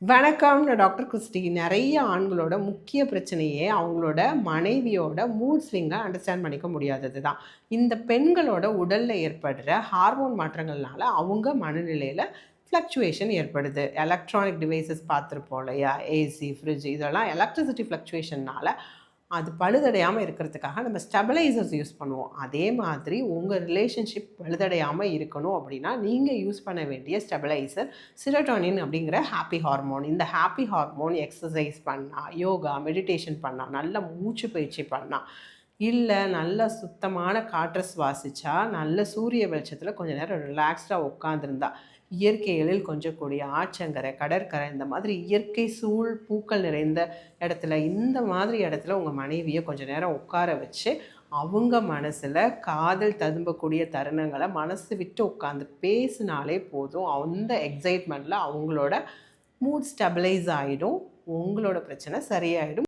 வணக்கம். நான் doctor Christie. நெறைய ஆண்களோட முக்கிய பிரச்சனையே அவங்களோட மனைவியோட மூட் ஸ்விங்க அண்டர்ஸ்டாண்ட் பண்ணிக்க முடியாதது தான். இந்த பெண்களோட உடல்ல ஏற்படுற ஹார்மோன் மாற்றங்கள்னால அவங்க மனநிலையில ஃப்ளக்சுவேஷன் ஏற்படுது. எலக்ட்ரானிக் டிவைசஸ் பார்த்துருப்போம் இல்லையா? ஏசி, ஃப்ரிட்ஜ் இதெல்லாம் எலக்ட்ரிசிட்டி ஃப்ளக்சுவேஷன்னால அது பழுதடையாமல் இருக்கிறதுக்காக நம்ம ஸ்டெபிளைசர்ஸ் யூஸ் பண்ணுவோம். அதே மாதிரி உங்கள் ரிலேஷன்ஷிப் பழுதடையாமல் இருக்கணும் அப்படின்னா நீங்கள் யூஸ் பண்ண வேண்டிய ஸ்டெபிளைசர் செரோட்டோனின் அப்படிங்கிற ஹாப்பி ஹார்மோன். இந்த ஹாப்பி ஹார்மோன் எக்ஸசைஸ் பண்ணால், யோகா, மெடிடேஷன் பண்ணால், நல்ல மூச்சு பயிற்சி பண்ணால், இல்லை நல்ல சுத்தமான காற்றை சுவாசித்தா, நல்ல சூரிய வெளிச்சத்தில் கொஞ்சம் நேரம் ரிலாக்ஸ்டாக உட்காந்துருந்தா, இயற்கை எழில் கொஞ்சக்கூடிய ஆற்றங்கரை, கடற்கரை இந்த மாதிரி இயற்கை சூழ் பூக்கள் நிறைந்த இடத்துல, இந்த மாதிரி இடத்துல உங்கள் மனைவியை கொஞ்சம் நேரம் உட்கார வச்சு அவங்க மனசில் காதல் ததும்பக்கூடிய தருணங்களை மனசு விட்டு உட்காந்து பேசினாலே போதும். அந்த எக்ஸைட்மெண்ட்டில் அவங்களோட மூட் ஸ்டெபிளைஸ் ஆகிடும். உங்களோட பிரச்சனை சரியாயிடும்.